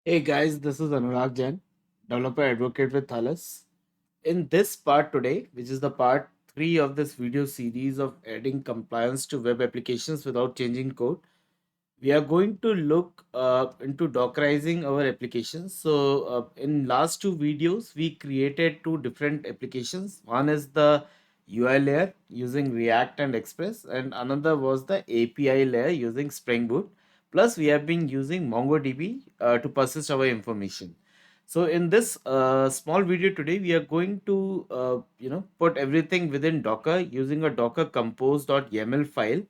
Hey guys, this is Anurag Jain, developer advocate with Thales. In this part today, which is the part 3 of this video series of adding compliance to web applications without changing code, we are going to look into dockerizing our applications. In last two videos we created two different applications. One is the UI layer using React and Express, and another was the API layer using Spring Boot. Plus we have been using MongoDB to persist our information. So in this small video today, we are going to put everything within Docker using a Docker compose.yaml file.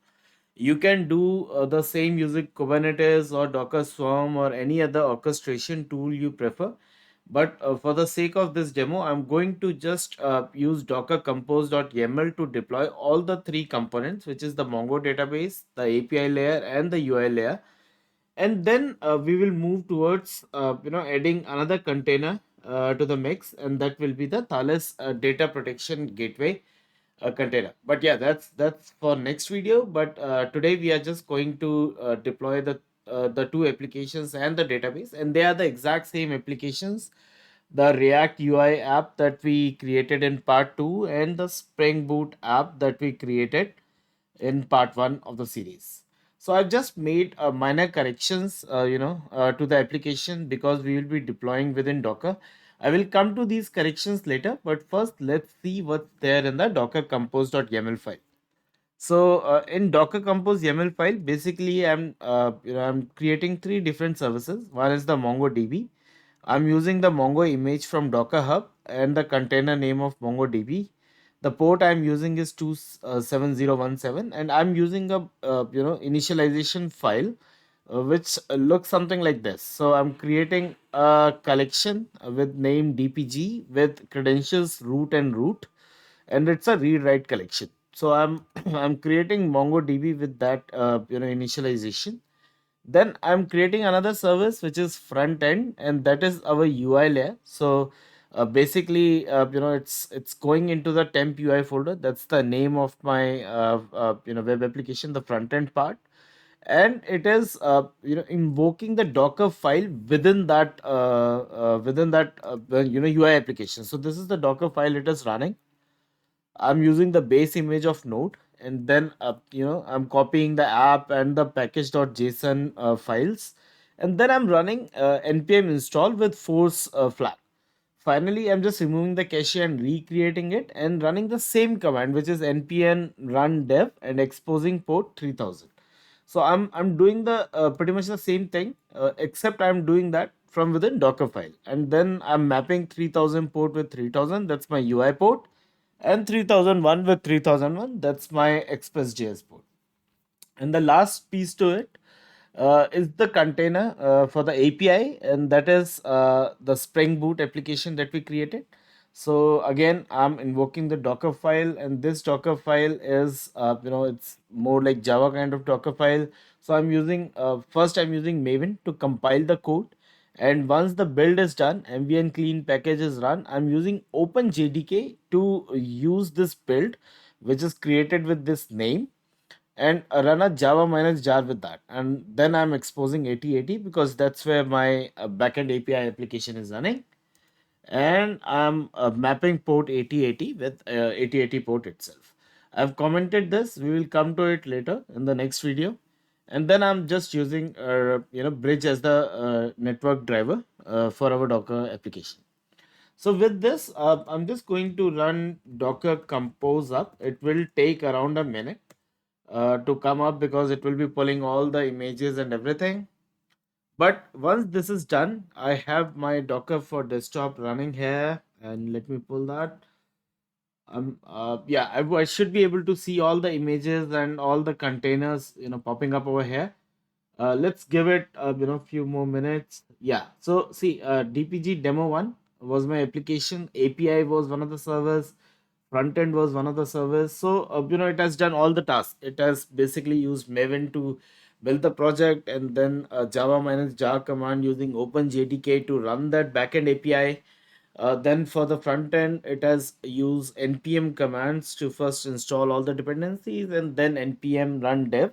You can do the same using Kubernetes or Docker Swarm or any other orchestration tool you prefer. But for the sake of this demo, I'm going to just use Docker compose.yaml to deploy all the three components, which is the Mongo database, the API layer, and the UI layer. And then we will move towards adding another container to the mix, and that will be the Thales data protection gateway container. But yeah, that's for next video. But today we are just going to deploy the two applications and the database, and they are the exact same applications: the React UI app that we created in part 2 and the Spring Boot app that we created in part 1 of the series. So I've just made minor corrections to the application because we will be deploying within Docker. I will come to these corrections later, but first let's see what's there in the docker compose.yaml file. In Docker Compose YAML file, basically I'm creating three different services. One is the MongoDB. I'm using the Mongo image from Docker Hub and the container name of MongoDB. The port I'm using is 27017, and I'm using a initialization file which looks something like this. So I'm creating a collection with name DPG with credentials root, and it's a read write collection. So I'm I'm creating MongoDB with that initialization. Then I'm creating another service which is front end, and that is our UI layer. So basically it's going into the temp UI folder. That's the name of my web application, the front end part. And it is invoking the Docker file within that UI application. So this is the Docker file it is running. I'm using the base image of Node, and then I'm copying the app and the package.json files, and then I'm running npm install with force flag. Finally, I'm just removing the cache and recreating it and running the same command, which is npm run dev and exposing port 3000. So I'm doing the pretty much the same thing, except I'm doing that from within Docker file, and then I'm mapping 3000 port with 3000. That's my UI port, and 3001 with 3001. That's my Express.js port. And the last piece to it is the container for the API, and that is the Spring Boot application that we created. So again, I'm invoking the Docker file, and this Docker file is it's more like Java kind of Docker file. So I'm using first I'm using Maven to compile the code, and once the build is done, ambient clean package is run, I'm using OpenJDK to use this build, which is created with this name, and run a java minus jar with that, and then I'm exposing 8080 because that's where my backend API application is running, and I'm mapping port 8080 with 8080 port itself. I've commented this. We will come to it later in the next video. And then I'm just using bridge as the network driver for our Docker application. So with this, I'm just going to run Docker Compose up. It will take around a minute to come up because it will be pulling all the images and everything. But once this is done, I have my Docker for desktop running here, and let me pull that. I should be able to see all the images and all the containers, popping up over here. Let's give it, few more minutes. Yeah. So see, DPG demo one was my application. API was one of the servers. Front end was one of the servers. So it has done all the tasks. It has basically used Maven to build the project, and then Java minus jar command using OpenJDK to run that backend API. Then for the front end, it has used npm commands to first install all the dependencies, and then npm run dev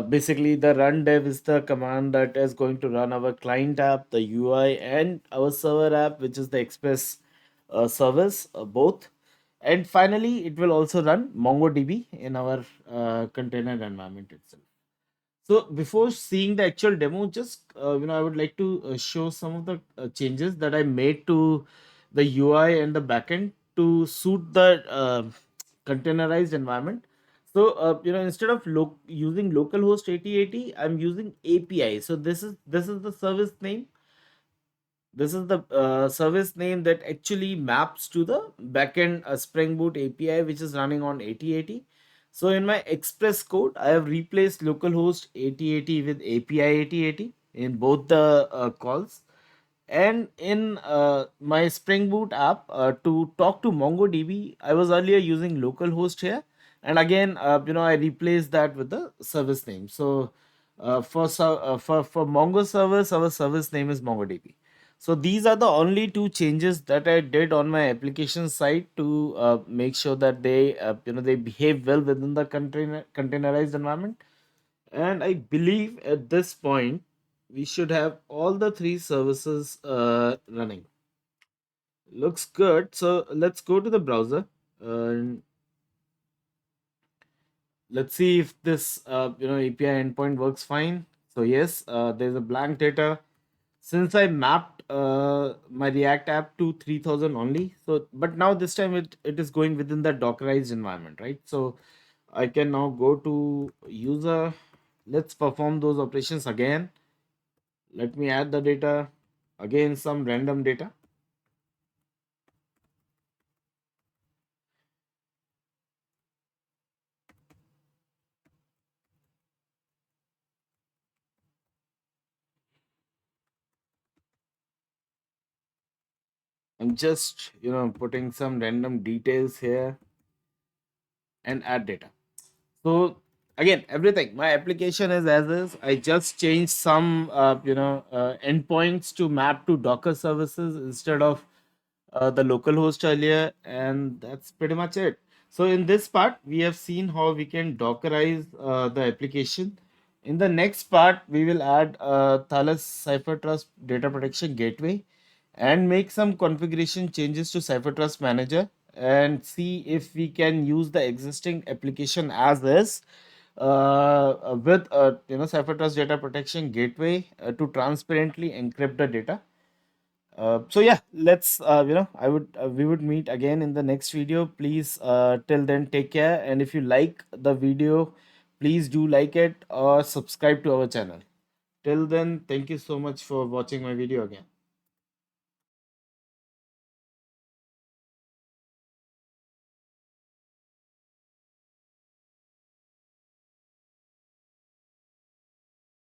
Basically, the run dev is the command that is going to run our client app, the UI, and our server app, which is the Express service, both. And finally, it will also run MongoDB in our container environment itself. So before seeing the actual demo, just I would like to show some of the changes that I made to the UI and the backend to suit the containerized environment. So instead of using localhost 8080, I'm using API. So this is the service name. This is the service name that actually maps to the backend Spring Boot API, which is running on 8080. So in my Express code, I have replaced localhost 8080 with API 8080 in both the calls. And in my Spring Boot app, to talk to MongoDB, I was earlier using localhost here, and again, I replaced that with the service name. So for Mongo service, our service name is MongoDB. So these are the only two changes that I did on my application side to make sure that they behave well within the containerized environment. And I believe at this point we should have all the three services running. Looks good. So let's go to the browser and let's see if this API endpoint works fine. So yes, there's a blank data. Since I mapped my React app to 3000 only, so but now this time it is going within the Dockerized environment, right? So I can now go to user. Let's perform those operations again. Let me add the data, again some random data. I'm just putting some random details here and add data. So again, everything, my application is as is. I just changed some endpoints to map to Docker services instead of the local host earlier, and that's pretty much it. So in this part, we have seen how we can Dockerize the application. In the next part, we will add Thales Cipher Trust Data Protection Gateway and make some configuration changes to Cipher Trust Manager and see if we can use the existing application as is with Cipher Trust Data Protection Gateway to transparently encrypt the data. So yeah, let's I would we would meet again in the next video. Please till then take care, and if you like the video, please do like it or subscribe to our channel. Till then, thank you so much for watching my video again.